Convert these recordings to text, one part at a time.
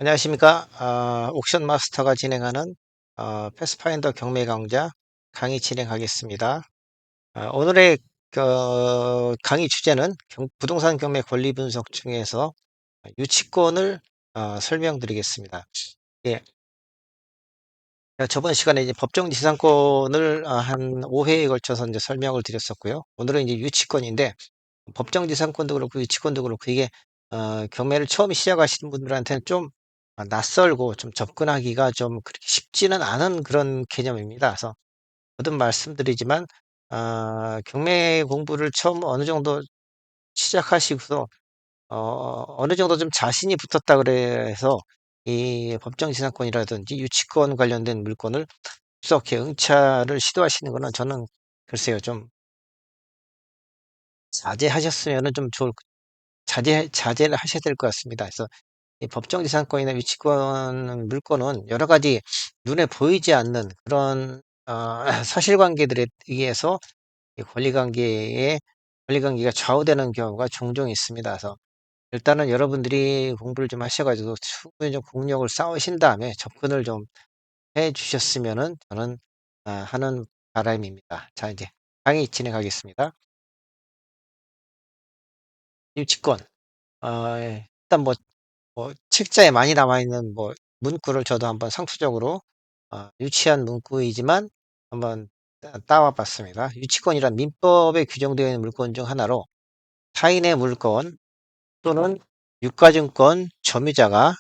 안녕하십니까. 옥션 마스터가 진행하는 패스파인더 경매 강좌 강의 진행하겠습니다. 오늘의 강의 주제는 부동산 경매 권리 분석 중에서 유치권을 설명드리겠습니다. 예, 저번 시간에 이제 법정지상권을 한 5회에 걸쳐서 이제 설명을 드렸었고요. 오늘은 이제 유치권인데 법정지상권도 그렇고 유치권도 그렇고 이게 경매를 처음 시작하시는 분들한테는 좀 낯설고 좀 접근하기가 좀 그렇게 쉽지는 않은 그런 개념입니다. 그래서 거듭 말씀드리지만 경매 공부를 처음 어느 정도 시작하시고서 어느 정도 좀 자신이 붙었다 그래서 이 법정지상권이라든지 유치권 관련된 물건을 이렇게 응찰을 시도하시는 거는 저는 글쎄요 좀 자제하셨으면은 좀 좋을 자제를 하셔야 될 것 같습니다. 그래서 이 법정지상권이나 위치권 물건은 여러 가지 눈에 보이지 않는 그런 사실관계들에 의해서 이 권리관계가 좌우되는 경우가 종종 있습니다. 그래서 일단은 여러분들이 공부를 좀 하셔가지고 충분히 좀 국력을 쌓으신 다음에 접근을 좀 해주셨으면은 저는 하는 바람입니다. 자, 이제 강의 진행하겠습니다. 유치권. 일단 책자에 많이 남아있는 문구를 저도 한번 상투적으로 유치한 문구이지만 한번 따와 봤습니다. 유치권이란 민법에 규정되어 있는 물건 중 하나로 타인의 물건 또는 유가증권 점유자가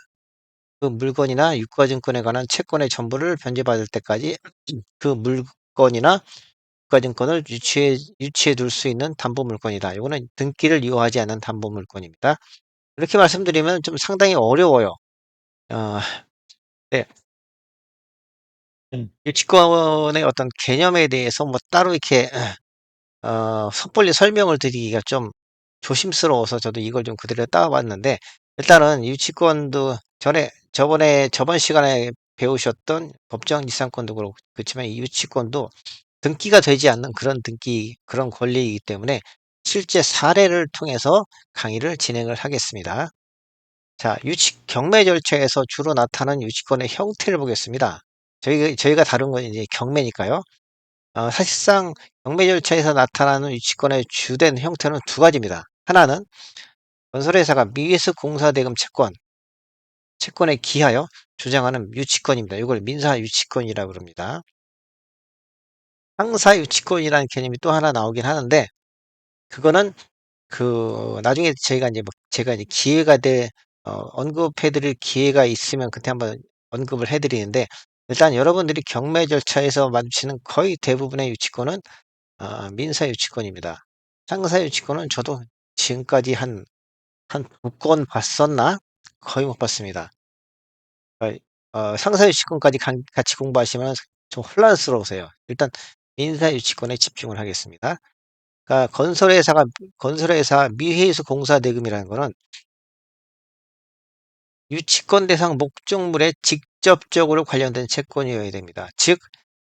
그 물건이나 유가증권에 관한 채권의 전부를 변제받을 때까지 그 물건이나 유가증권을 유치해 둘 수 있는 담보물건이다. 이거는 등기를 이용하지 않는 담보물건입니다. 이렇게 말씀드리면 좀 상당히 어려워요. 어, 네. 유치권의 어떤 개념에 대해서 따로 이렇게 섣불리 설명을 드리기가 좀 조심스러워서 저도 이걸 좀 그대로 따와봤는데, 일단은 유치권도 저번 시간에 배우셨던 법정지상권도 그렇지만 이 유치권도 등기가 되지 않는 그런 권리이기 때문에 실제 사례를 통해서 강의를 진행을 하겠습니다. 자, 경매 절차에서 주로 나타나는 유치권의 형태를 보겠습니다. 저희가 다룬 건 이제 경매니까요. 사실상 경매 절차에서 나타나는 유치권의 주된 형태는 두 가지입니다. 하나는 건설회사가 미위스 공사대금 채권에 기하여 주장하는 유치권입니다. 이걸 민사유치권이라고 그럽니다. 상사유치권이라는 개념이 또 하나 나오긴 하는데, 그거는 나중에 제가 이제 언급해드릴 기회가 있으면 그때 한번 언급을 해드리는데, 일단 여러분들이 경매 절차에서 마주치는 거의 대부분의 유치권은 민사유치권입니다. 상사유치권은 저도 지금까지 한 두 건 봤었나? 거의 못 봤습니다. 상사유치권까지 같이 공부하시면 좀 혼란스러우세요. 일단 민사유치권에 집중을 하겠습니다. 그러니까 건설회사 미회수 공사대금이라는 거는 유치권 대상 목적물에 직접적으로 관련된 채권이어야 됩니다. 즉,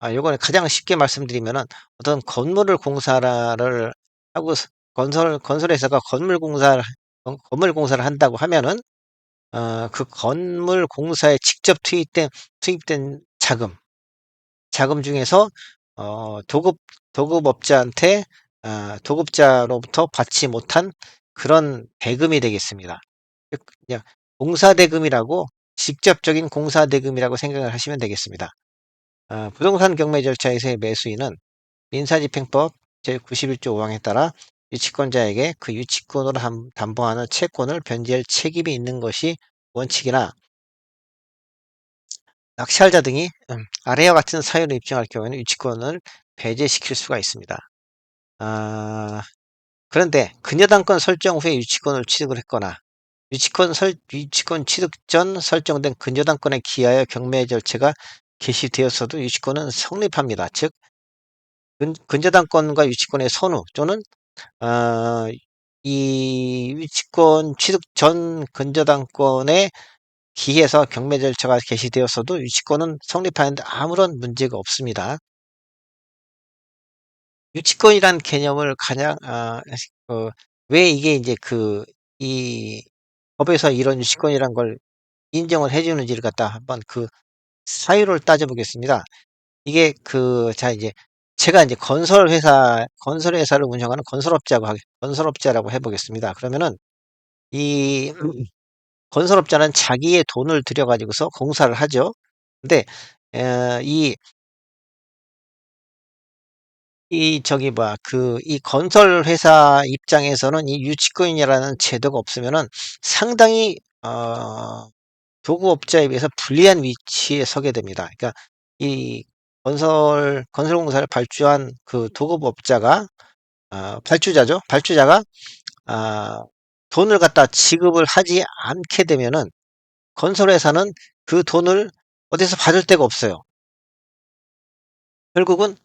요거는 가장 쉽게 말씀드리면은 어떤 건물을 공사를 하고 건설회사가 건물 공사를 한다고 하면은 그 건물 공사에 직접 투입된 자금 중에서 도급업자한테 도급자로부터 받지 못한 그런 대금이 되겠습니다. 그냥 공사대금이라고 직접적인 공사대금이라고 생각을 하시면 되겠습니다. 부동산 경매 절차에서의 매수인은 민사집행법 제91조 5항에 따라 유치권자에게 그 유치권으로 담보하는 채권을 변제할 책임이 있는 것이 원칙이나 낚시할자 등이 아래와 같은 사유를 입증할 경우에는 유치권을 배제시킬 수가 있습니다. 그런데 근저당권 설정 후에 유치권을 취득을 했거나 유치권 취득 전 설정된 근저당권에 기하여 경매 절차가 개시되었어도 유치권은 성립합니다. 즉 근저당권과 유치권의 선후 또는 어, 이 유치권 취득 전 근저당권에 기해서 경매 절차가 개시되었어도 유치권은 성립하는데 아무런 문제가 없습니다. 유치권이란 개념을 가장 왜 이게 이제 이 법에서 이런 유치권이란 걸 인정을 해 주는지를 갖다 한번 그 사유를 따져 보겠습니다. 이게 자 이제 제가 이제 건설 회사를 운영하는 건설업자라고 해 보겠습니다. 그러면은 이 건설업자는 자기의 돈을 들여 가지고서 공사를 하죠. 근데 이 저기 뭐야 이 건설 회사 입장에서는 이 유치권이라는 제도가 없으면은 상당히 도급업자에 비해서 불리한 위치에 서게 됩니다. 그러니까 이 건설공사를 발주한 그 도급업자가 발주자죠. 발주자가 아 돈을 갖다 지급을 하지 않게 되면은 건설회사는 그 돈을 어디서 받을 데가 없어요. 결국은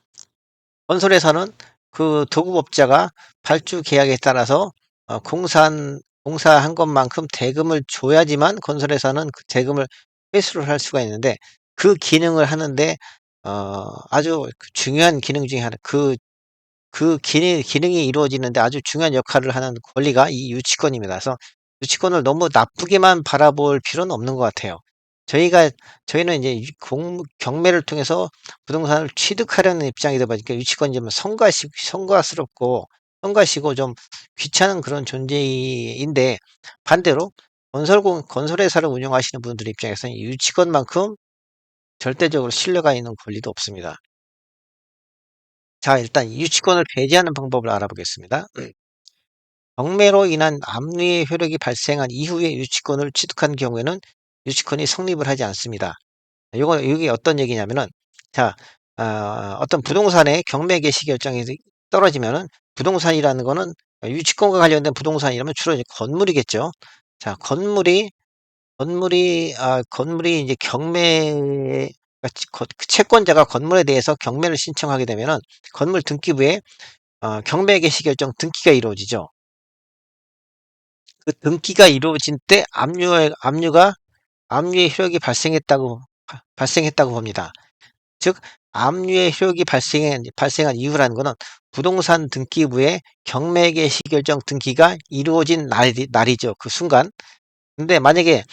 건설회사는 그 도급업자가 발주 계약에 따라서 공사한 것만큼 대금을 줘야지만 건설회사는 그 대금을 회수를 할 수가 있는데 그 기능을 하는데 아주 중요한 기능 중에 하나 기능이 이루어지는데 아주 중요한 역할을 하는 권리가 이 유치권입니다. 그래서 유치권을 너무 나쁘게만 바라볼 필요는 없는 것 같아요. 저희가 저희는 이제 경매를 통해서 부동산을 취득하려는 입장이다 보니까 유치권이 좀 성가시고 좀 귀찮은 그런 존재인데 반대로 건설회사를 운영하시는 분들 입장에서는 유치권만큼 절대적으로 신뢰가 있는 권리도 없습니다. 자, 일단 유치권을 배제하는 방법을 알아보겠습니다. 경매로 인한 압류의 효력이 발생한 이후에 유치권을 취득한 경우에는 유치권이 성립을 하지 않습니다. 이게 어떤 얘기냐면은, 자, 어떤 부동산의 경매 개시 결정이 떨어지면은, 부동산이라는 거는 유치권과 관련된 부동산이라면 주로 이제 건물이겠죠. 자, 건물이 이제 그 채권자가 건물에 대해서 경매를 신청하게 되면은 건물 등기부에 경매 개시 결정 등기가 이루어지죠. 그 등기가 이루어진 때 압류의 효력이 발생했다고 봅니다. 즉 압류의 효력이 발생한 이유라는 것은 부동산 등기부에 경매 개시 결정 등기가 이루어진 날이죠. 그 순간. 근데 만약에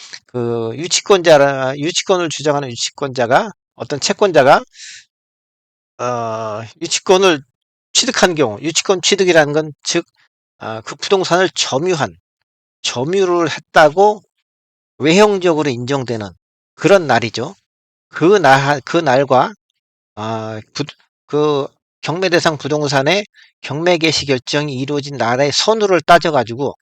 유치권을 주장하는 유치권자가 어떤 채권자가 유치권을 취득한 경우, 유치권 취득이라는 건 즉 그 부동산을 점유를 했다고 외형적으로 인정되는 그런 날이죠. 그 날과 그 경매 대상 부동산의 경매 개시 결정이 이루어진 날의 선후를 따져가지고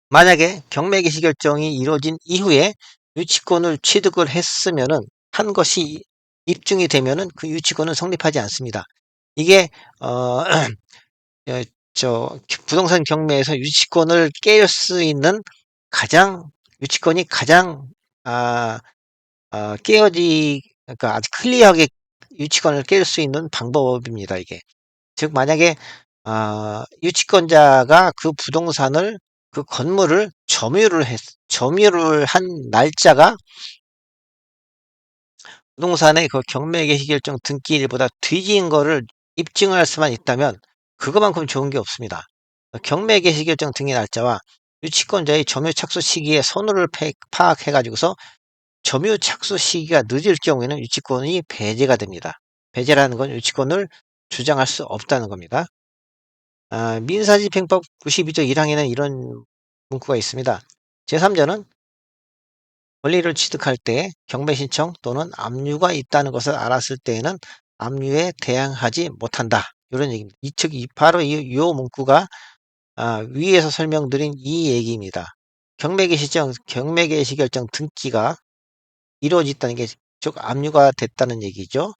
만약에 경매 개시 결정이 이루어진 이후에 유치권을 취득을 했으면은 한 것이 입증이 되면은 그 유치권은 성립하지 않습니다. 이게 어, 어, 부동산 경매에서 유치권이 가장 아, 그러니까 아주 클리어하게 유치권을 깰 수 있는 방법입니다. 이게 즉 만약에 유치권자가 그 건물을 점유를 한 날짜가 부동산의 그 경매 개시 결정 등기일보다 뒤진 거를 입증할 수만 있다면 그거만큼 좋은 게 없습니다. 경매 개시 결정 등기 날짜와 유치권자의 점유 착수 시기의 선호를 파악해 가지고서 점유 착수 시기가 늦을 경우에는 유치권이 배제가 됩니다. 배제라는 건 유치권을 주장할 수 없다는 겁니다. 민사집행법 92조 1항에는 이런 문구가 있습니다. 제3자는 권리를 취득할 때 경매 신청 또는 압류가 있다는 것을 알았을 때에는 압류에 대항하지 못한다. 이런 얘기입니다. 바로 이 문구가 위에서 설명드린 이 얘기입니다. 경매 개시 결정 등기가 이루어졌다는 게 즉 압류가 됐다는 얘기죠.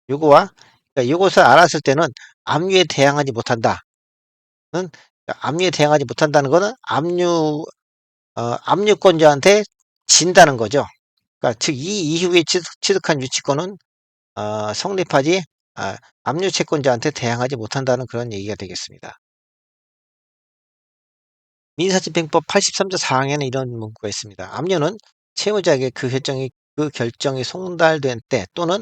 그러니까 요것을 알았을 때는 압류에 대항하지 못한다. 압류에 대항하지 못한다는 것은 압류권자한테 진다는 거죠. 그러니까 즉 이 이후에 취득한 유치권은 성립하지 압류 채권자한테 대항하지 못한다는 그런 얘기가 되겠습니다. 민사집행법 83조 4항에는 이런 문구가 있습니다. 압류는 채무자에게 그 결정이 송달된 때 또는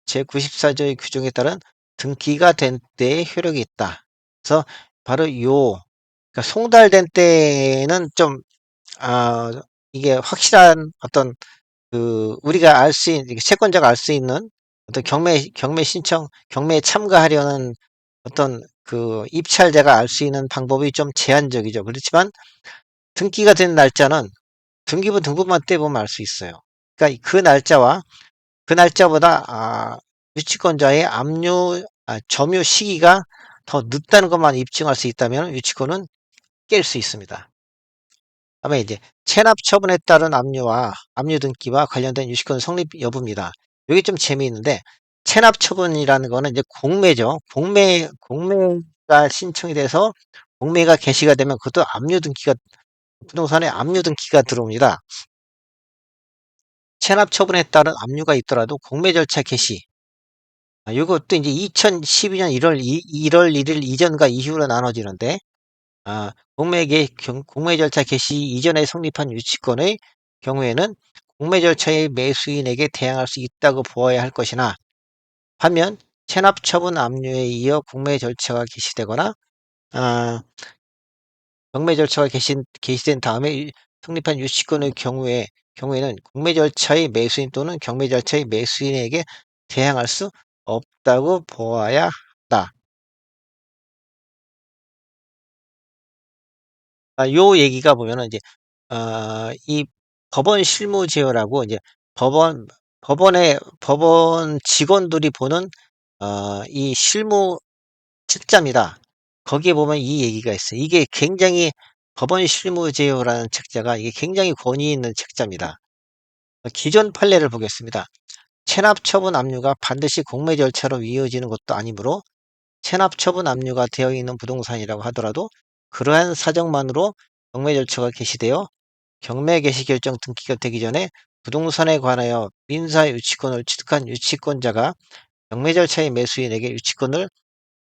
제94조의 규정에 따른 등기가 된 때에 효력이 있다. 그래서 바로 그러니까 송달된 때는 좀 이게 확실한 어떤 우리가 알 수 있는, 채권자가 알 수 있는 어떤 경매 신청, 경매에 참가하려는 어떤 입찰자가 알 수 있는 방법이 좀 제한적이죠. 그렇지만 등기가 된 날짜는 등기부 등본만 떼보면 알 수 있어요. 그러니까 그 날짜보다 유치권자의 점유 시기가 더 늦다는 것만 입증할 수 있다면 유치권은 깰 수 있습니다. 다음에 이제 체납 처분에 따른 압류 등기와 관련된 유치권 성립 여부입니다. 여기 좀 재미있는데, 체납 처분이라는 거는 이제 공매죠. 공매가 신청이 돼서 공매가 개시가 되면 그것도 부동산에 압류 등기가 들어옵니다. 체납 처분에 따른 압류가 있더라도 공매 절차 개시. 이것도 이제 2012년 1월 1일 이전과 이후로 나눠지는데, 공매 절차 개시 이전에 성립한 유치권의 경우에는 공매 절차의 매수인에게 대항할 수 있다고 보아야 할 것이나, 반면 체납 처분 압류에 이어 공매 절차가 개시되거나 경매 절차가 개시된 다음에 성립한 유치권의 경우에는 공매 절차의 매수인 또는 경매 절차의 매수인에게 대항할 수 없다고 보아야 한다. 요 얘기가 보면은 이제 이 법원 실무제어라고 이제 법원 법원 직원들이 보는 이 실무 책자입니다. 거기에 보면 이 얘기가 있어요. 이게 굉장히 법원 실무제어라는 책자가 이게 굉장히 권위 있는 책자입니다. 기존 판례를 보겠습니다. 체납 처분 압류가 반드시 공매 절차로 이어지는 것도 아니므로 체납 처분 압류가 되어 있는 부동산이라고 하더라도 그러한 사정만으로 경매 절차가 개시되어 경매 개시 결정 등기가 되기 전에 부동산에 관하여 민사 유치권을 취득한 유치권자가 경매 절차의 매수인에게 유치권을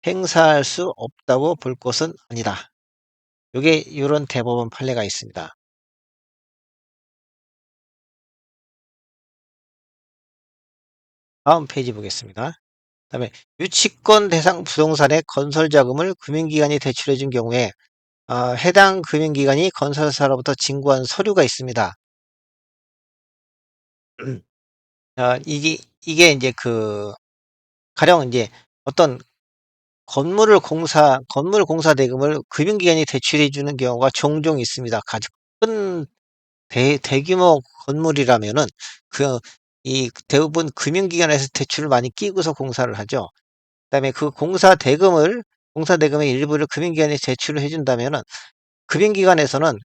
행사할 수 없다고 볼 것은 아니다. 요게 이런 대법원 판례가 있습니다. 다음 페이지 보겠습니다. 그다음에 유치권 대상 부동산의 건설 자금을 금융기관이 대출해 준 경우에 해당 금융기관이 건설사로부터 진구한 서류가 있습니다. 이게 이제 가령 이제 어떤 건물 공사 대금을 금융기관이 대출해 주는 경우가 종종 있습니다. 아주 큰 대규모 건물이라면은 대부분 금융기관에서 대출을 많이 끼고서 공사를 하죠. 그다음에 공사 대금의 일부를 금융기관에 제출을 해준다면은 금융기관에서는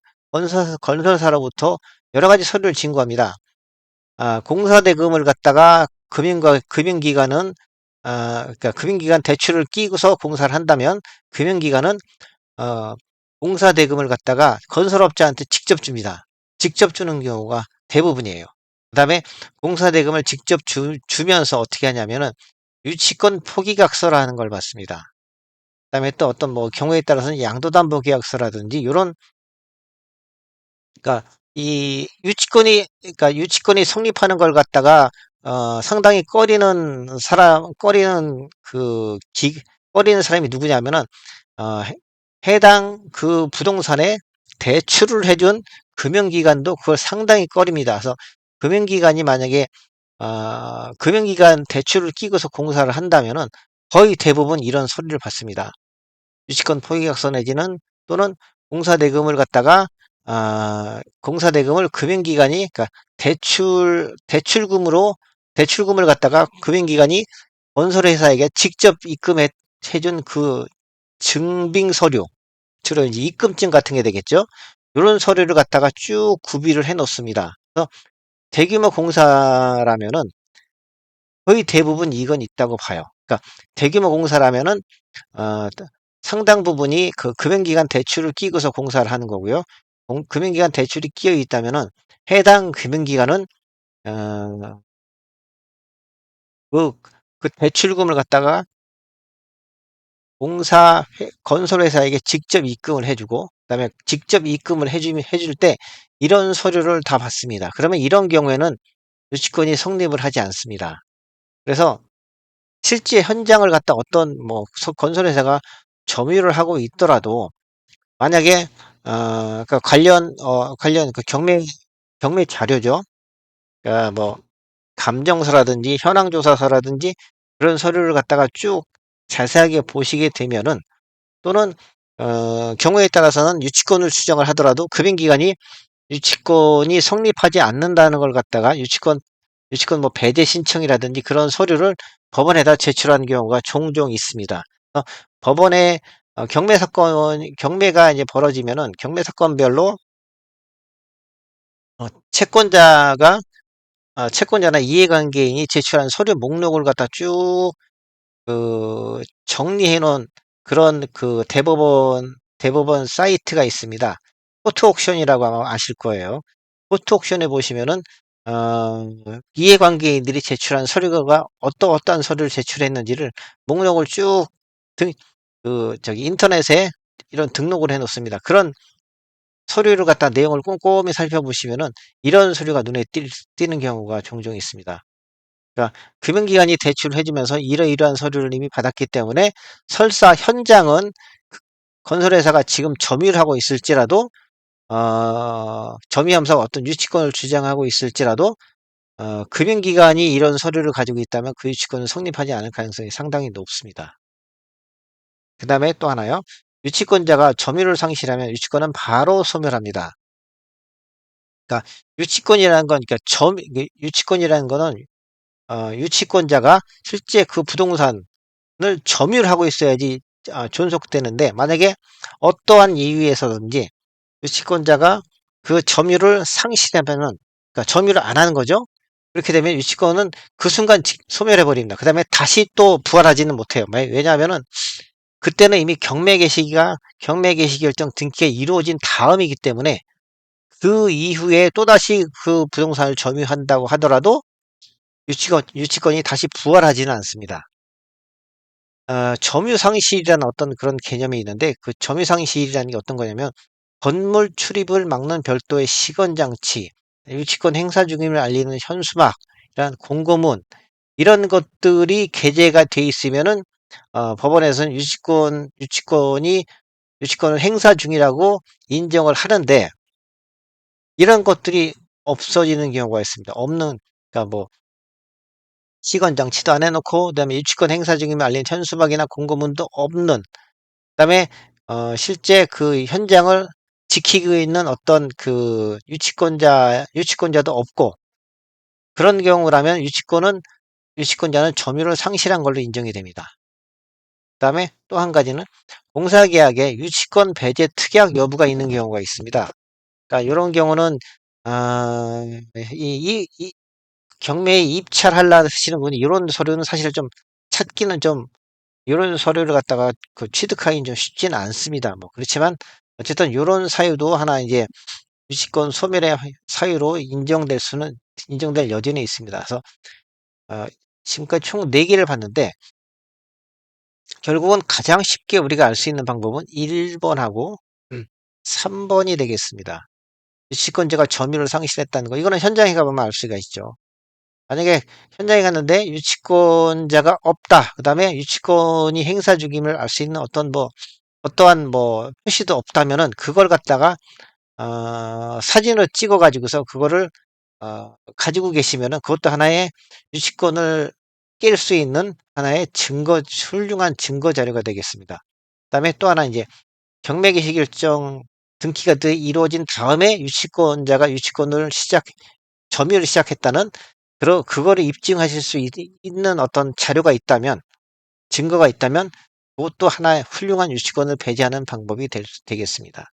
건설사로부터 여러 가지 서류를 진구합니다. 공사 대금을 갖다가 금융기관은 그러니까 금융기관 대출을 끼고서 공사를 한다면 금융기관은 어, 공사 대금을 갖다가 건설업자한테 직접 줍니다. 직접 주는 경우가 대부분이에요. 그다음에 공사 대금을 직접 주면서 어떻게 하냐면은 유치권 포기각서라는 걸 받습니다. 그다음에 또 어떤 뭐 경우에 따라서는 양도담보계약서라든지 이런, 그러니까 그러니까 유치권이 성립하는 걸 갖다가 상당히 꺼리는 사람이 누구냐면은 어, 해당 부동산에 대출을 해준 금융기관도 그걸 상당히 꺼립니다. 그래서 금융기관이 만약에 금융기관 대출을 끼고서 공사를 한다면은 거의 대부분 이런 서류를 받습니다. 유치권 포기각서 내지는 또는 공사대금을 금융기관이, 그러니까 대출금을 갖다가 금융기관이 건설회사에게 직접 입금해준 증빙 서류, 주로 이제 입금증 같은 게 되겠죠. 이런 서류를 갖다가 쭉 구비를 해 놓습니다. 그래서 대규모 공사라면은 거의 대부분 이건 있다고 봐요. 그러니까 대규모 공사라면은 어, 상당 부분이 금융기관 대출을 끼고서 공사를 하는 거고요. 금융기관 대출이 끼어 있다면은 해당 금융기관은 어, 그, 그 대출금을 갖다가 건설회사에게 직접 입금을 해주고, 그다음에 직접 입금을 해줄 때 이런 서류를 다 받습니다. 그러면 이런 경우에는 유치권이 성립을 하지 않습니다. 그래서 실제 현장을 갖다 어떤 뭐 건설회사가 점유를 하고 있더라도 만약에 그러니까 관련 경매 자료죠. 그러니까 뭐 감정서라든지 현황조사서라든지 그런 서류를 갖다가 쭉 자세하게 보시게 되면은, 또는 경우에 따라서는 유치권을 추정을 하더라도 급행기간이 유치권이 성립하지 않는다는 걸 갖다가 유치권 뭐 배제 신청이라든지 그런 서류를 법원에다 제출하는 경우가 종종 있습니다. 법원에 경매가 이제 벌어지면은 경매 사건별로 채권자가 채권자나 이해관계인이 제출한 서류 목록을 갖다 쭉 정리해 놓은 그런 대법원 사이트가 있습니다. 포트 옥션이라고 아마 아실 거예요. 포트 옥션에 보시면은 어, 이해관계인들이 제출한 서류가 어떠한 서류를 제출했는지를 목록을 쭉 등, 인터넷에 이런 등록을 해 놓습니다. 그런 서류를 갖다 내용을 꼼꼼히 살펴보시면은 이런 서류가 눈에 띄는 경우가 종종 있습니다. 그러니까 금융기관이 대출을 해주면서 이러이러한 서류를 이미 받았기 때문에 설사 현장은 건설회사가 지금 점유를 하고 있을지라도, 점유하면서 어떤 유치권을 주장하고 있을지라도, 금융기관이 이런 서류를 가지고 있다면 그 유치권은 성립하지 않을 가능성이 상당히 높습니다. 그 다음에 또 하나요. 유치권자가 점유를 상실하면 유치권은 바로 소멸합니다. 그러니까 유치권이라는 건, 그러니까 유치권이라는 거는 유치권자가 실제 그 부동산을 점유를 하고 있어야지 존속되는데, 만약에 어떠한 이유에서든지 유치권자가 그 점유를 상실하면은, 그러니까 점유를 안 하는 거죠. 그렇게 되면 유치권은 그 순간 소멸해 버립니다. 그 다음에 다시 또 부활하지는 못해요. 왜냐하면은 그때는 이미 경매 개시 결정 등기가 이루어진 다음이기 때문에, 그 이후에 또다시 그 부동산을 점유한다고 하더라도 유치권이 다시 부활하지는 않습니다. 점유상실이라는 어떤 그런 개념이 있는데, 그 점유상실이라는 게 어떤 거냐면, 건물 출입을 막는 별도의 시건장치, 유치권 행사 중임을 알리는 현수막, 이런 공고문, 이런 것들이 게재가 돼 있으면은, 법원에서는 유치권을 행사 중이라고 인정을 하는데, 이런 것들이 없어지는 경우가 있습니다. 그러니까 뭐, 시건 장치도 안 해놓고, 그다음에 유치권 행사 중임을 알리는 현수막이나 공고문도 없는, 그다음에 실제 그 현장을 지키고 있는 어떤 그 유치권자도 없고, 그런 경우라면 유치권자는 점유를 상실한 걸로 인정이 됩니다. 그다음에 또 한 가지는 공사계약에 유치권 배제 특약 여부가 있는 경우가 있습니다. 그러니까 이런 경우는 아, 경매에 입찰하려 하시는 분이 이런 서류는 사실 좀 찾기는 좀, 이런 서류를 갖다가 취득하기는 좀 쉽지는 않습니다. 뭐 그렇지만 어쨌든 이런 사유도 하나 이제 유치권 소멸의 사유로 인정될 여지는 있습니다. 그래서 어, 지금까지 총 4개를 봤는데, 결국은 가장 쉽게 우리가 알 수 있는 방법은 1번하고 3번이 되겠습니다. 유치권자가 점유를 상실했다는 거, 이거는 현장에 가보면 알 수가 있죠. 만약에 현장에 갔는데 유치권자가 없다. 그 다음에 유치권이 행사 중임을 알 수 있는 어떠한 표시도 없다면은, 그걸 갖다가 사진을 찍어 가지고서 그거를 가지고 계시면은, 그것도 하나의 유치권을 깰 수 있는 하나의 훌륭한 증거 자료가 되겠습니다. 그다음에 또 하나, 이제 경매 개시 결정 등기가 이루어진 다음에 유치권자가 점유를 시작했다는, 그거를 입증하실 수 있는 어떤 자료가 있다면, 증거가 있다면, 그것도 하나의 훌륭한 유치권을 배제하는 방법이 되겠습니다.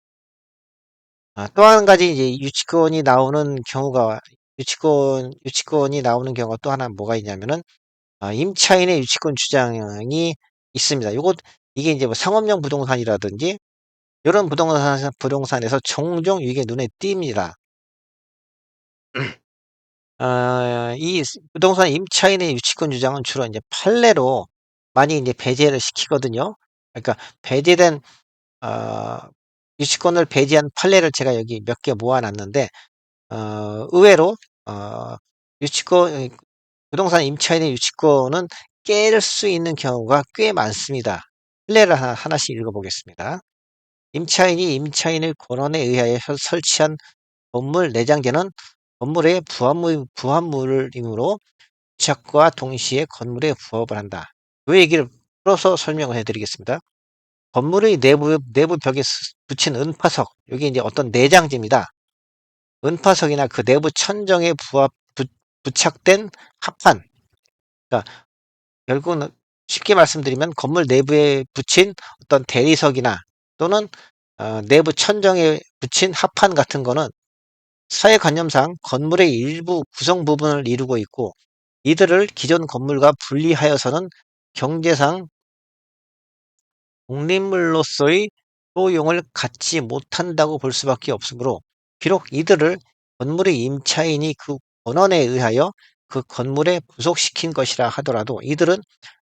또 한 가지, 이제 유치권이 나오는 경우가 또 하나 뭐가 있냐면은, 임차인의 유치권 주장이 있습니다. 이게 이제 뭐 상업용 부동산이라든지 이런 부동산에서 종종 이게 눈에 띕니다. 이 부동산 임차인의 유치권 주장은 주로 이제 판례로 많이 이제 배제를 시키거든요. 그러니까 배제된 어, 유치권을 배제한 판례를 제가 여기 몇 개 모아놨는데, 의외로 유치권 부동산 임차인의 유치권은 깰 수 있는 경우가 꽤 많습니다. 판례를 하나씩 읽어보겠습니다. 임차인이 임차인의 권한에 의하여 설치한 건물 내장재는 건물의 부합물이므로 부착과 동시에 건물에 부합을 한다. 이 얘기를 풀어서 설명을 해드리겠습니다. 건물의 내부 벽에 붙인 은파석, 여기 이제 어떤 내장재입니다. 은파석이나 그 내부 천정에 부착된 합판. 그러니까 결국은 쉽게 말씀드리면 건물 내부에 붙인 어떤 대리석이나 또는 내부 천정에 붙인 합판 같은 거는 사회관념상 건물의 일부 구성 부분을 이루고 있고, 이들을 기존 건물과 분리하여서는 경제상 독립물로서의 소용을 갖지 못한다고 볼 수밖에 없으므로, 비록 이들을 건물의 임차인이 그 권한에 의하여 그 건물에 부속시킨 것이라 하더라도 이들은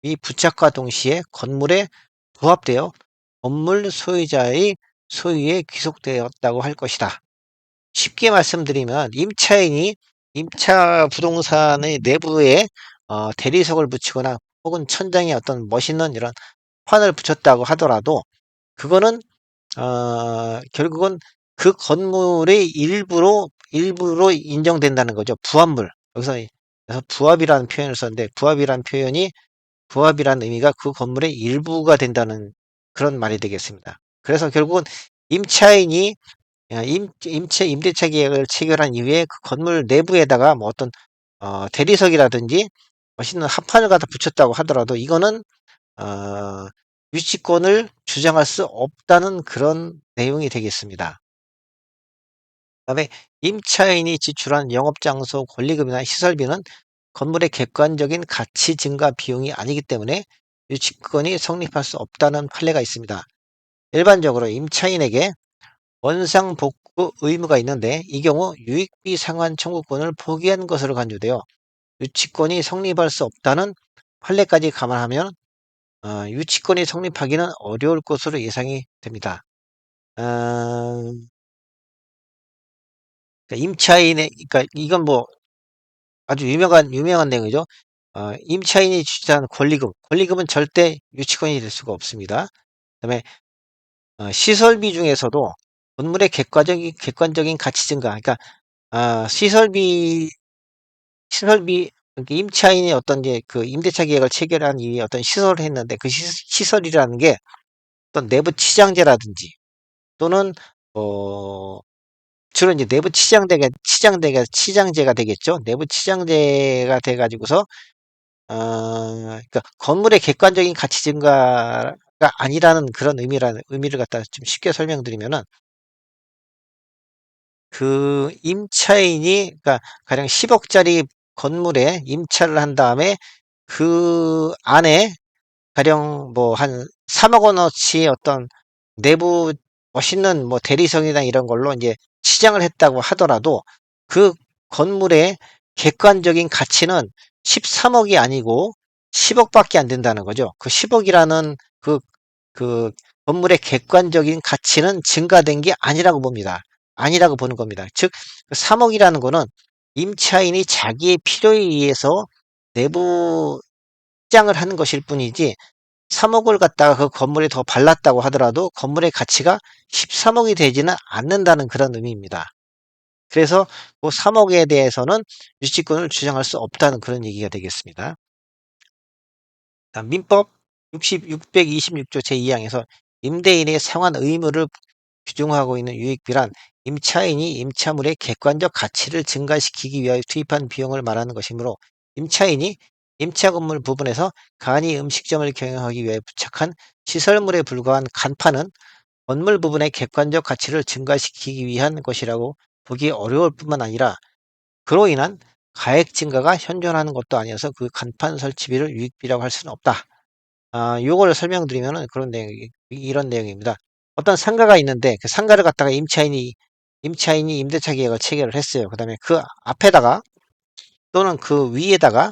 이 부착과 동시에 건물에 부합되어 건물 소유자의 소유에 귀속되었다고 할 것이다. 쉽게 말씀드리면 임차인이 임차 부동산의 내부에 대리석을 붙이거나 혹은 천장에 어떤 멋있는 이런 판을 붙였다고 하더라도 그거는 결국은 그 건물의 일부로 인정된다는 거죠. 부합물. 그래서 부합이라는 표현을 썼는데, 부합이라는 의미가 그 건물의 일부가 된다는 그런 말이 되겠습니다. 그래서 결국은 임차인이 임대차 계약을 체결한 이후에 그 건물 내부에다가 뭐 어떤 대리석이라든지 멋있는 합판을 갖다 붙였다고 하더라도 이거는 어, 유치권을 주장할 수 없다는 그런 내용이 되겠습니다. 그다음에 임차인이 지출한 영업장소 권리금이나 시설비는 건물의 객관적인 가치 증가 비용이 아니기 때문에 유치권이 성립할 수 없다는 판례가 있습니다. 일반적으로 임차인에게 원상복구 의무가 있는데, 이 경우 유익비 상환 청구권을 포기한 것으로 간주되어 유치권이 성립할 수 없다는 판례까지 감안하면 유치권이 성립하기는 어려울 것으로 예상이 됩니다. 어, 그러니까 이건 뭐 아주 유명한 내용이죠. 임차인이 주장한 권리금은 절대 유치권이 될 수가 없습니다. 그다음에 시설비 중에서도 건물의 객관적인 가치 증가, 그러니까 시설비, 그러니까 임차인이 어떤 이제 그 임대차 계약을 체결한 이후에 어떤 시설을 했는데 그 시설이라는 게 어떤 내부 치장제라든지 또는 어 주로 이제 내부 치장제가 되겠죠. 내부 치장제가 돼가지고서 그러니까 건물의 객관적인 가치 증가가 아니라는 그런 의미를 갖다 좀 쉽게 설명드리면은, 그 임차인이 그러니까 가령 10억짜리 건물에 임차를 한 다음에 그 안에 가령 뭐 한 3억 원어치 어떤 내부 멋있는 뭐 대리석이나 이런 걸로 이제 치장을 했다고 하더라도 그 건물의 객관적인 가치는 13억이 아니고 10억밖에 안 된다는 거죠. 그 10억이라는 그 건물의 객관적인 가치는 증가된 게 아니라고 봅니다. 아니라고 보는 겁니다. 즉, 3억이라는 거는 임차인이 자기의 필요에 의해서 내부 치장을 하는 것일 뿐이지, 3억을 갖다가 그 건물에 더 발랐다고 하더라도 건물의 가치가 13억이 되지는 않는다는 그런 의미입니다. 그래서 그 3억에 대해서는 유치권을 주장할 수 없다는 그런 얘기가 되겠습니다. 다음 민법 626조 제2항에서 임대인의 상환 의무를 규정하고 있는 유익비란 임차인이 임차물의 객관적 가치를 증가시키기 위하여 투입한 비용을 말하는 것이므로, 임차인이 임차 건물 부분에서 간이 음식점을 경영하기 위해 부착한 시설물에 불과한 간판은 건물 부분의 객관적 가치를 증가시키기 위한 것이라고 보기 어려울 뿐만 아니라 그로 인한 가액 증가가 현존하는 것도 아니어서 그 간판 설치비를 유익비라고 할 수는 없다. 요거를 설명드리면은 이런 내용입니다. 어떤 상가가 있는데 그 상가를 갖다가 임차인이 임대차 계약을 체결을 했어요. 그다음에 그 앞에다가 또는 그 위에다가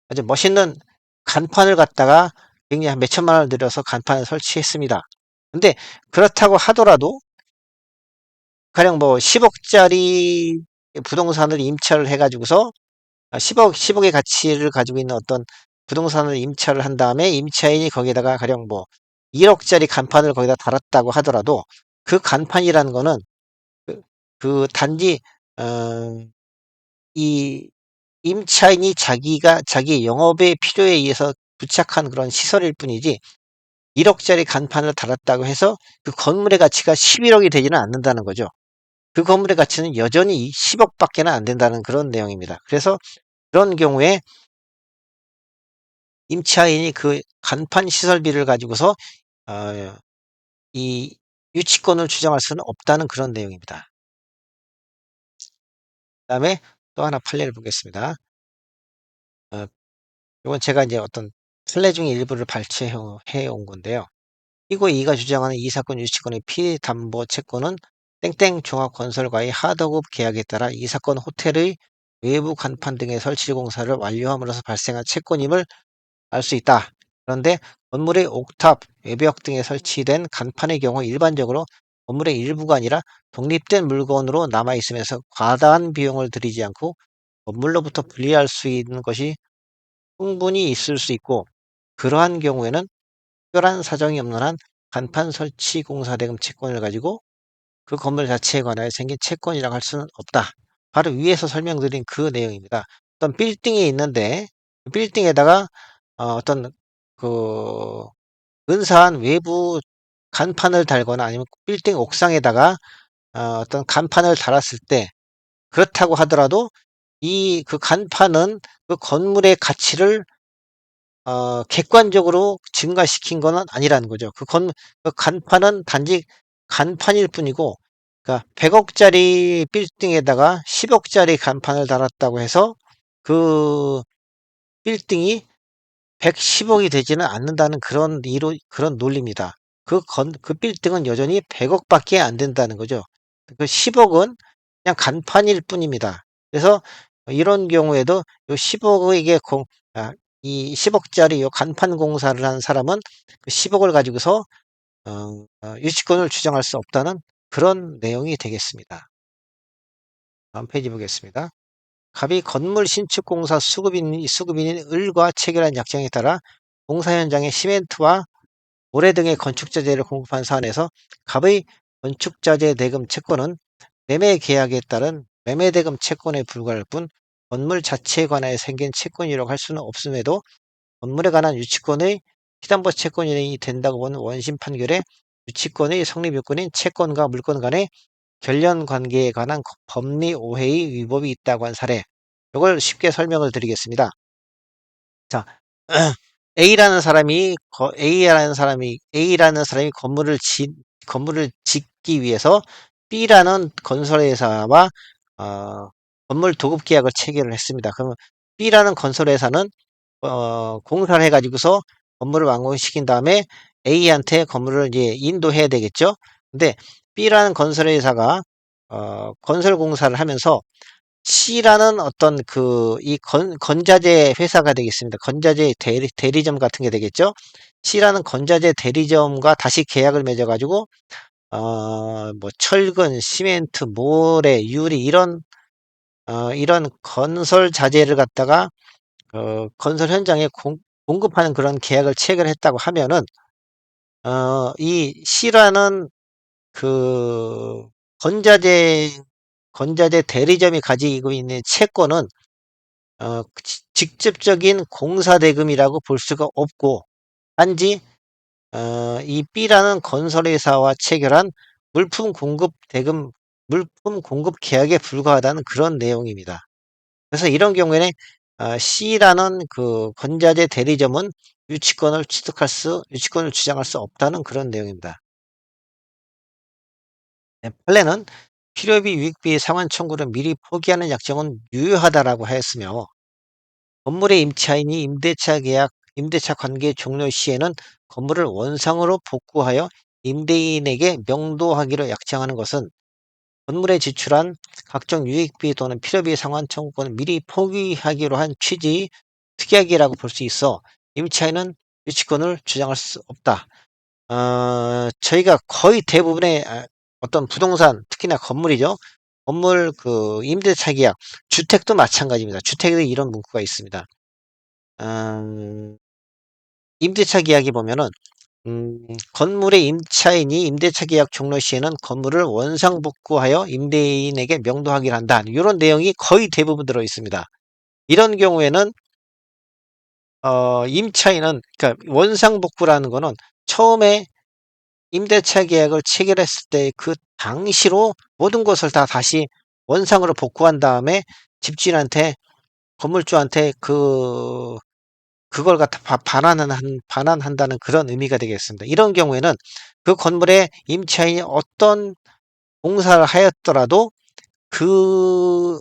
아주 멋있는 간판을 갖다가 굉장히 한 몇천만 원을 들여서 간판을 설치했습니다. 근데 그렇다고 하더라도 가령 뭐 10억짜리 부동산을 임차를 해가지고서 10억의 가치를 가지고 있는 어떤 부동산을 임차를 한 다음에 임차인이 거기에다가 가령 뭐 1억짜리 간판을 거기다 달았다고 하더라도 그 간판이라는 거는 그 단지 어, 이 임차인이 자기가 자기 영업의 필요에 의해서 부착한 그런 시설일 뿐이지 1억 짜리 간판을 달았다고 해서 그 건물의 가치가 11억이 되지는 않는다는 거죠. 그 건물의 가치는 여전히 10억 밖에는 안 된다는 그런 내용입니다. 그래서 그런 경우에 임차인이 그 간판 시설비를 가지고서 어 이 유치권을 주장할 수는 없다는 그런 내용입니다. 그다음에 또 하나 판례를 보겠습니다. 어 요건 제가 이제 어떤 판례 중에 일부를 발췌해 온 건데요. 피고 2가 주장하는 이 사건 유치권의 피담보 채권은 땡땡 종합건설과의 하도급 계약에 따라 이 사건 호텔의 외부 간판 등의 설치 공사를 완료함으로써 발생한 채권임을 알 수 있다. 그런데 건물의 옥탑, 외벽 등에 설치된 간판의 경우 일반적으로 건물의 일부가 아니라 독립된 물건으로 남아있으면서 과다한 비용을 들이지 않고 건물로부터 분리할 수 있는 것이 충분히 있을 수 있고, 그러한 경우에는 특별한 사정이 없는 한 간판 설치 공사 대금 채권을 가지고 그 건물 자체에 관하여 생긴 채권이라고 할 수는 없다. 바로 위에서 설명드린 그 내용입니다. 어떤 빌딩이 있는데 그 빌딩에다가 어떤 그 근사한 외부 간판을 달거나 아니면 빌딩 옥상에다가 어떤 간판을 달았을 때, 그렇다고 하더라도 이 그 간판은 그 건물의 가치를 객관적으로 증가시킨 거는 아니라는 거죠. 그 간판은 단지 간판일 뿐이고, 그러니까 100억 짜리 빌딩에다가 10억 짜리 간판을 달았다고 해서 그 빌딩이 110억이 되지는 않는다는 그런 논리입니다. 그 빌딩은 여전히 100억 밖에 안 된다는 거죠. 그 10억은 그냥 간판일 뿐입니다. 그래서 이런 경우에도 요 10억에게 이 10억짜리 요 간판 공사를 한 사람은 그 10억을 가지고서 유치권을 주장할 수 없다는 그런 내용이 되겠습니다. 다음 페이지 보겠습니다. 갑이 건물 신축 공사 수급인인 을과 체결한 약정에 따라 공사 현장에 시멘트와 모래 등의 건축자재를 공급한 사안에서 갑의 건축자재 대금 채권은 매매 계약에 따른 매매 대금 채권에 불과할 뿐 건물 자체에 관하여 생긴 채권이라고 할 수는 없음에도 건물에 관한 유치권의 피담보 채권이 된다고 보는 원심 판결에 유치권의 성립 요건인 채권과 물권 간의 결련 관계에 관한 법리 오해의 위법이 있다고 한 사례. 이걸 쉽게 설명을 드리겠습니다. 자, A라는 사람이 건물을 짓기 위해서 B라는 건설회사와 건물 도급 계약을 체결을 했습니다. 그러면 B라는 건설회사는 공사를 해가지고서 건물을 완공시킨 다음에 A한테 건물을 이제 인도해야 되겠죠. 근데 B라는 건설회사가 건설 공사를 하면서 C라는 어떤 이 건자재 회사가 되겠습니다. 건자재 대리점 같은 게 되겠죠. C라는 건자재 대리점과 다시 계약을 맺어가지고 뭐 철근, 시멘트, 모래, 유리 이런 건설 자재를 갖다가 건설 현장에 공급하는 그런 계약을 체결했다고 하면은 이 C라는 그 건자재 건자재 대리점이 가지고 있는 채권은 직접적인 공사 대금이라고 볼 수가 없고, 단지 이 B라는 건설회사와 체결한 물품 공급 대금, 물품 공급 계약에 불과하다는 그런 내용입니다. 그래서 이런 경우에는 C라는 그 건자재 대리점은 유치권을 주장할 수 없다는 그런 내용입니다. 네, 판례는 필요비, 유익비, 상환 청구를 미리 포기하는 약정은 유효하다라고 하였으며, 건물의 임차인이 임대차 관계 종료 시에는 건물을 원상으로 복구하여 임대인에게 명도하기로 약정하는 것은 건물에 지출한 각종 유익비 또는 필요비 상환 청구권을 미리 포기하기로 한 취지의 특약이라고 볼 수 있어 임차인은 유치권을 주장할 수 없다. 저희가 거의 대부분의 어떤 부동산, 특히나 건물이죠. 건물 임대차 계약, 주택도 마찬가지입니다. 주택에도 이런 문구가 있습니다. 음, 임대차 계약이 보면은 건물의 임차인이 임대차 계약 종료 시에는 건물을 원상복구하여 임대인에게 명도하기를 한다. 이런 내용이 거의 대부분 들어 있습니다. 이런 경우에는 임차인은, 그러니까 원상복구라는 거는 처음에 임대차 계약을 체결했을 때 그 당시로 모든 것을 다 다시 원상으로 복구한 다음에 집주인한테, 건물주한테 그걸 갖다 반환한다는 그런 의미가 되겠습니다. 이런 경우에는 그 건물의 임차인이 어떤 공사를 하였더라도 그,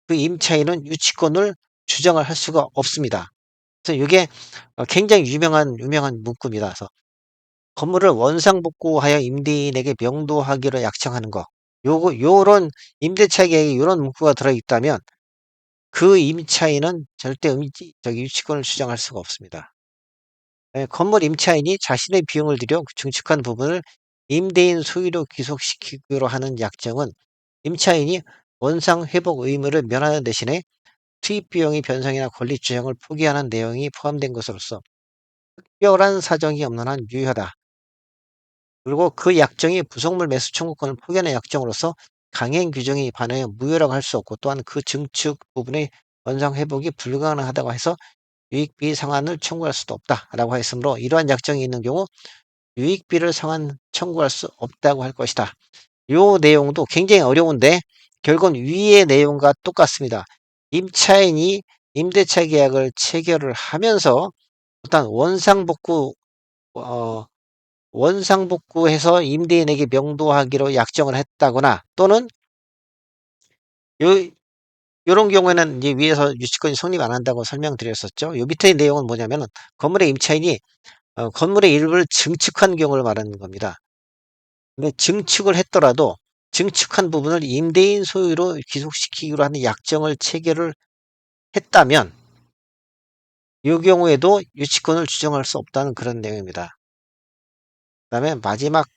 그 임차인은 유치권을 주장을 할 수가 없습니다. 그래서 이게 굉장히 유명한 문구입니다. 그래서 건물을 원상복구하여 임대인에게 명도하기로 약정하는 거. 요런 임대차 계약에 요런 문구가 들어있다면 그 임차인은 절대 유치권을 주장할 수가 없습니다. 예, 건물 임차인이 자신의 비용을 들여 증축한 부분을 임대인 소유로 귀속시키기로 하는 약정은 임차인이 원상 회복 의무를 면하는 대신에 투입 비용의 변상이나 권리 주장을 포기하는 내용이 포함된 것으로서 특별한 사정이 없는 한 유효하다. 그리고 그 약정이 부속물 매수 청구권을 포기하는 약정으로서 강행 규정에 반하여 무효라고 할 수 없고, 또한 그 증축 부분의 원상 회복이 불가능하다고 해서 유익비 상환을 청구할 수도 없다라고 했으므로, 이러한 약정이 있는 경우 유익비를 상환 청구할 수 없다고 할 것이다. 요 내용도 굉장히 어려운데 결국은 위의 내용과 똑같습니다. 임차인이 임대차 계약을 체결을 하면서 일단 어, 원상복구해서 임대인에게 명도하기로 약정을 했다거나, 또는 요 요런 경우에는 이제 위에서 유치권이 성립 안 한다고 설명드렸었죠. 요 밑에 내용은 뭐냐면은 건물의 임차인이 건물의 일부를 증축한 경우를 말하는 겁니다. 근데 증축을 했더라도 증축한 부분을 임대인 소유로 귀속시키기로 하는 약정을 체결을 했다면 이 경우에도 유치권을 주장할 수 없다는 그런 내용입니다. 그다음에 마지막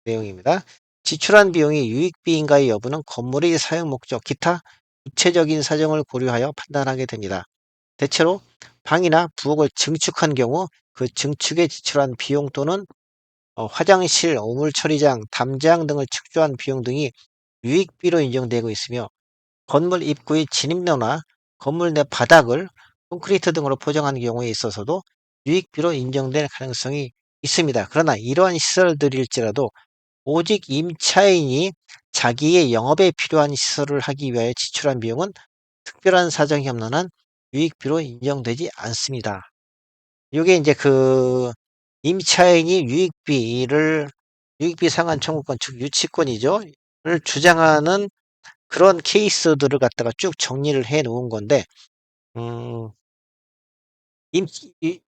내용입니다. 지출한 비용이 유익비인가의 여부는 건물의 사용 목적, 기타 구체적인 사정을 고려하여 판단하게 됩니다. 대체로 방이나 부엌을 증축한 경우 그 증축에 지출한 비용 또는 화장실, 오물처리장, 담장 등을 축조한 비용 등이 유익비로 인정되고 있으며, 건물 입구의 진입로나 건물 내 바닥을 콘크리트 등으로 포장한 경우에 있어서도 유익비로 인정될 가능성이 있습니다. 그러나 이러한 시설들일지라도 오직 임차인이 자기의 영업에 필요한 시설을 하기 위하여 지출한 비용은 특별한 사정이 없는 한 유익비로 인정되지 않습니다. 이게 이제 그 임차인이 유익비 상환 청구권, 즉 유치권이죠. 를 주장하는 그런 케이스들을 갖다가 쭉 정리를 해 놓은 건데, 음,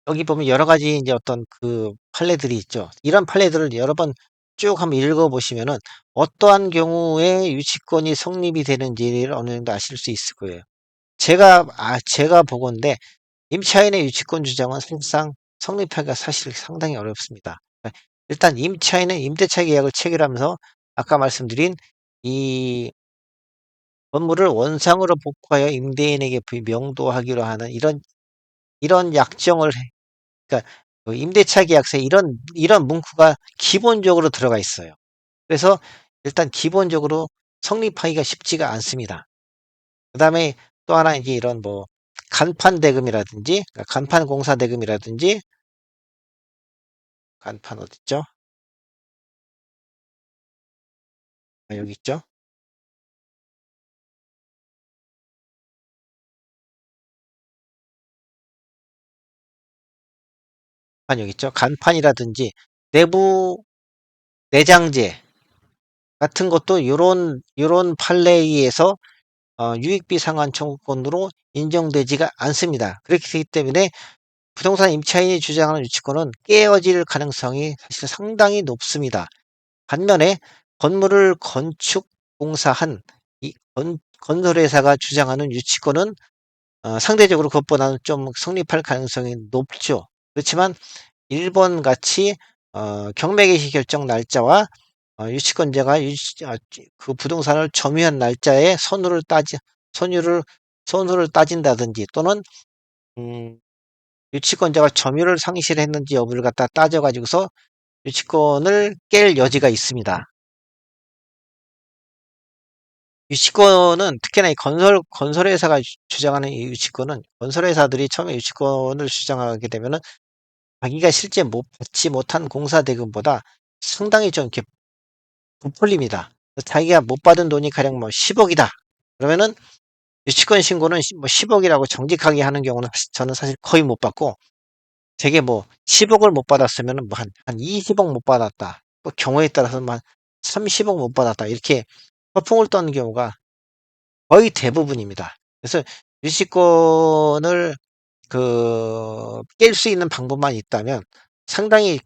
여기 보면 여러 가지 이제 어떤 그 판례들이 있죠. 이런 판례들을 여러 번 쭉 한번 읽어보시면은 어떠한 경우에 유치권이 성립이 되는지를 어느 정도 아실 수 있을 거예요. 제가 보건데 임차인의 유치권 주장은 사실상 성립하기가 사실 상당히 어렵습니다. 일단 임차인은 임대차 계약을 체결하면서 아까 말씀드린 이 건물을 원상으로 복구하여 임대인에게 명도하기로 하는 이런 약정을 그러니까 그 임대차 계약서에 이런 문구가 기본적으로 들어가 있어요. 그래서 일단 기본적으로 성립하기가 쉽지가 않습니다. 그다음에 또 하나 이제 이런 뭐 간판 대금이라든지, 그러니까 간판 공사 대금이라든지, 간판 어딨죠? 여기 있죠? 여기 있죠? 간판이라든지 내부 내장재 같은 것도 요런 판례에서 유익비 상환 청구권으로 인정되지가 않습니다. 그렇기 때문에 부동산 임차인이 주장하는 유치권은 깨어질 가능성이 사실 상당히 높습니다. 반면에 건물을 건축 공사한 이 건설회사가 주장하는 유치권은 상대적으로 그것보다는 좀 성립할 가능성이 높죠. 그렇지만 일본 같이 경매 개시 결정 날짜와 유치권자가 그 부동산을 점유한 날짜에 선후를 따진다든지, 또는 음 유치권자가 점유를 상실했는지 여부를 갖다 따져 가지고서 유치권을 깰 여지가 있습니다. 유치권은 특히나 이 건설회사가 주장하는 이 유치권은 건설회사들이 처음에 유치권을 주장하게 되면은 자기가 실제 받지 못한 공사 대금보다 상당히 좀 이렇게 부풀립니다. 자기가 못 받은 돈이 가령 뭐 10억 이다. 그러면은 유치권 신고는 뭐 10억 이라고 정직하게 하는 경우는 저는 사실 거의 못 봤고, 되게 뭐 10억 을 못 받았으면은 뭐 한 20억 못 받았다. 뭐 경우에 따라서는 한 30억 못 받았다. 이렇게 허풍을 떠는 경우가 거의 대부분입니다. 그래서 유치권을 깰 수 있는 방법만 있다면 상당히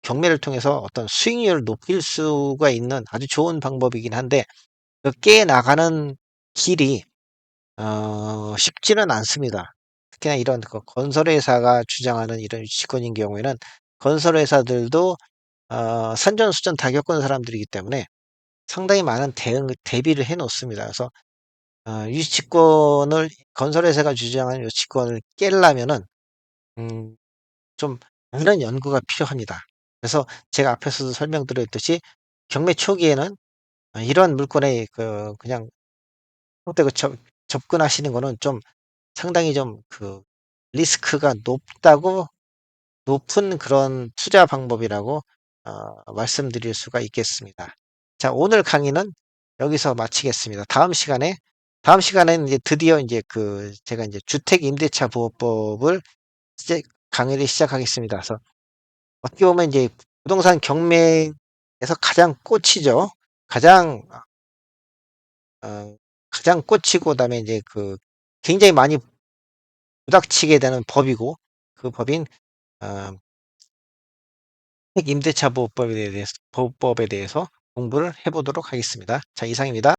경매를 통해서 어떤 수익률을 높일 수가 있는 아주 좋은 방법이긴 한데, 깨 나가는 길이 쉽지는 않습니다. 특히나 이런 건설회사가 주장하는 이런 유치권인 경우에는 건설회사들도 산전수전 다 겪은 사람들이기 때문에 상당히 많은 대비를 해 놓습니다. 그래서 유치권을 건설회사가 주장하는 유치권을 깨려면은 음 좀 많은 연구가 필요합니다. 그래서 제가 앞에서도 설명드렸듯이 경매 초기에는 이런 물건에 그냥 손대고 접근하시는 거는 좀 상당히 좀 리스크가 높은 그런 투자 방법이라고 말씀드릴 수가 있겠습니다. 자, 오늘 강의는 여기서 마치겠습니다. 다음 시간에는 이제 드디어 이제 제가 이제 주택 임대차 보호법을 이제 강의를 시작하겠습니다. 그래서 어떻게 보면 이제 부동산 경매에서 가장 꽂히죠. 가장 어 가장 꽂히고 그다음에 이제 굉장히 많이 부닥치게 되는 법이고, 그 법인 어 주택 임대차 보호법에 대해서 공부를 해 보도록 하겠습니다. 자, 이상입니다.